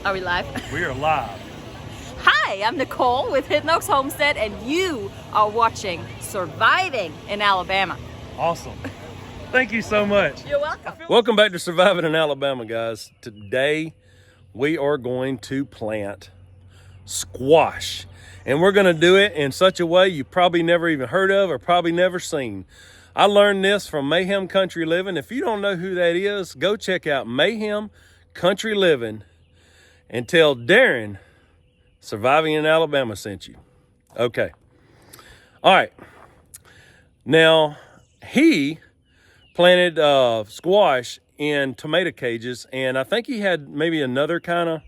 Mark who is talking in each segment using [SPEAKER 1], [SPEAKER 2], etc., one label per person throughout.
[SPEAKER 1] Are we live?
[SPEAKER 2] We are live.
[SPEAKER 1] Hi, I'm Nicole with Hidden Oaks Homestead, and you are watching Surviving in Alabama.
[SPEAKER 2] Awesome. Thank you so much.
[SPEAKER 1] You're welcome.
[SPEAKER 3] Welcome back to Surviving in Alabama, guys. Today, we are going to plant squash. And we're gonna do it in such a way you probably never even heard of or probably never seen. I learned this from Mayhem Country Living. If you don't know who that is, go check out Mayhem Country Living and tell Darren Surviving in Alabama sent you. Okay. All right. Now, he planted squash in tomato cages, and I think he had maybe another kind of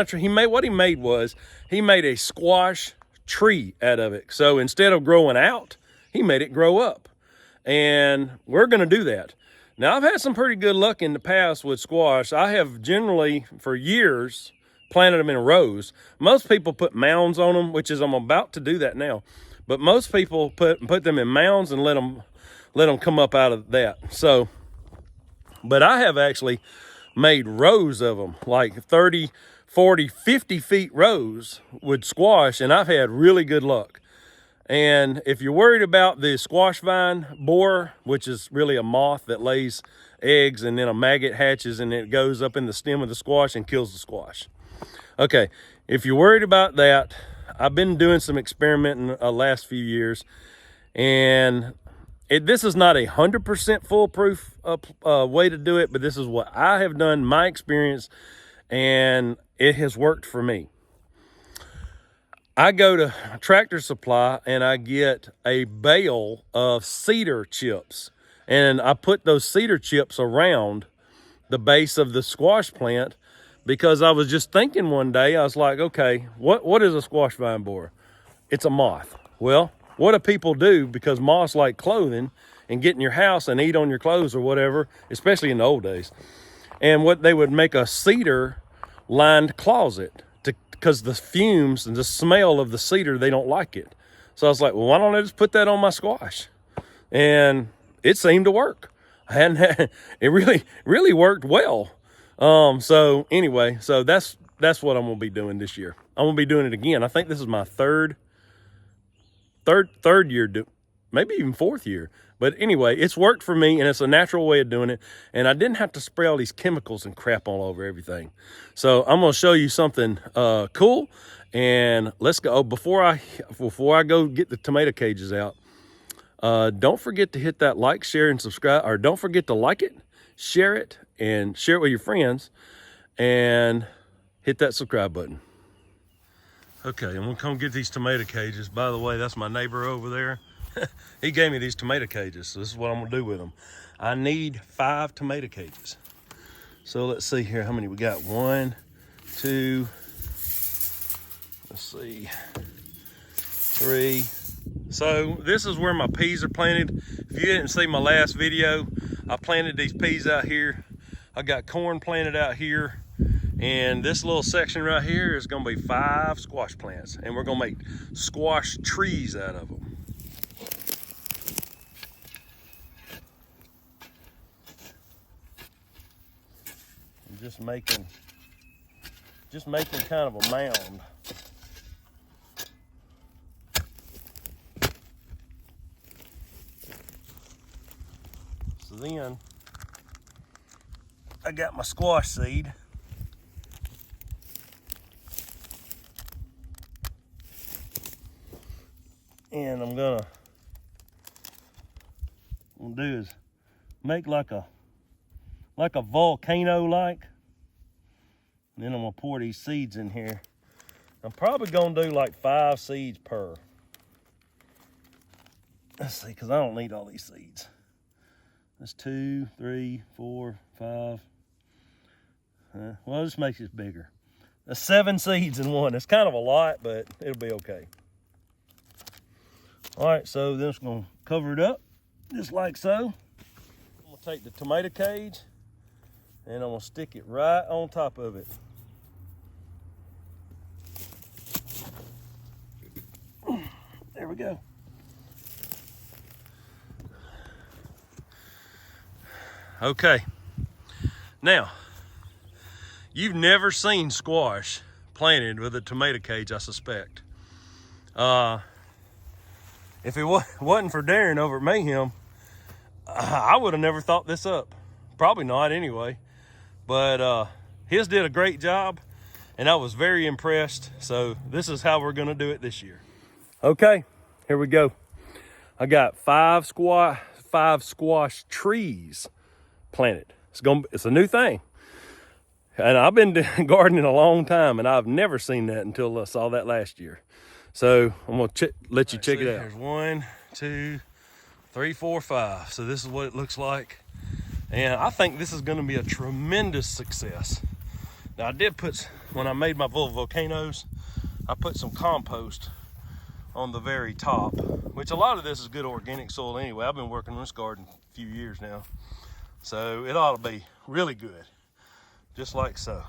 [SPEAKER 3] tree. What he made was he made a squash tree out of it. So instead of growing out, he made it grow up. And we're going to do that. Now, I've had some pretty good luck in the past with squash. I have generally, for years, planted them in rows. Most people put mounds on them, which is I'm about to do that now. But most people put them in mounds and let them come up out of that. So, but I have actually made rows of them, like 30, 40, 50 feet rows with squash, and I've had really good luck. And if you're worried about the squash vine borer, which is really a moth that lays eggs and then a maggot hatches and it goes up in the stem of the squash and kills the squash. Okay, if you're worried about that, I've been doing some experimenting the last few years, and this is not 100% foolproof way to do it, but this is what I have done, my experience, and it has worked for me. I go to Tractor Supply and I get a bale of cedar chips, and I put those cedar chips around the base of the squash plant because I was just thinking one day, I was like, okay, what is a squash vine borer? It's a moth. Well, what do people do? Because moths like clothing and get in your house and eat on your clothes or whatever, especially in the old days. And what they would make a cedar lined closet because the fumes and the smell of the cedar, they don't like it. So I was like, well, why don't I just put that on my squash? And it seemed to work. It really worked well. So anyway, so that's what I'm gonna be doing this year. I'm gonna be doing it again. I think this is my third year, maybe even fourth year. But anyway, it's worked for me, and it's a natural way of doing it. And I didn't have to spray all these chemicals and crap all over everything. So I'm gonna show you something cool. And let's go. Before I go get the tomato cages out, don't forget to hit that like, share, and subscribe. Or don't forget to like it, share it, and share it with your friends. And hit that subscribe button. Okay, I'm gonna come get these tomato cages. By the way, that's my neighbor over there. He gave me these tomato cages, so this is what I'm gonna do with them. I need 5 tomato cages. So let's see here, how many we got? 1, 2, let's see, 3. So this is where my peas are planted. If you didn't see my last video, I planted these peas out here. I got corn planted out here. And this little section right here is gonna be 5 squash plants, and we're gonna make squash trees out of them. I'm just making kind of a mound. So then I got my squash seed. And I'm gonna do is make like a volcano like. And then I'm gonna pour these seeds in here. I'm probably gonna do like 5 seeds per. Let's see, because I don't need all these seeds. That's 2, 3, 4, 5. Well, this makes it bigger. That's 7 seeds in one. It's kind of a lot, but it'll be okay. All right, so then I'm just gonna cover it up, just like so. I'm gonna take the tomato cage and I'm gonna stick it right on top of it. There we go. Okay. Now, You've never seen squash planted with a tomato cage, I suspect. If it wasn't for Darren over at Mayhem, I would have never thought this up. Probably not anyway. But his did a great job, and I was very impressed. So this is how we're gonna do it this year. Okay, here we go. I got five squash trees planted. It's a new thing. And I've been gardening a long time, and I've never seen that until I saw that last year. So I'm gonna let you check it out. There's 1, 2, 3, 4, 5. So this is what it looks like. And I think this is gonna be a tremendous success. Now I did when I made my volcanoes, I put some compost on the very top, which a lot of this is good organic soil anyway. I've been working on this garden a few years now. So it ought to be really good, just like so.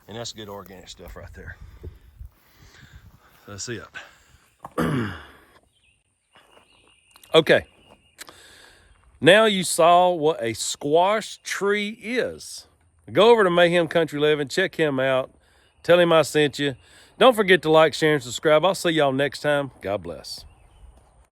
[SPEAKER 3] And that's good organic stuff right there. That's it. Okay. Now you saw what a squash tree is. Go over to Mayhem Country Living, check him out. Tell him I sent you. Don't forget to like, share, and subscribe. I'll see y'all next time. God bless.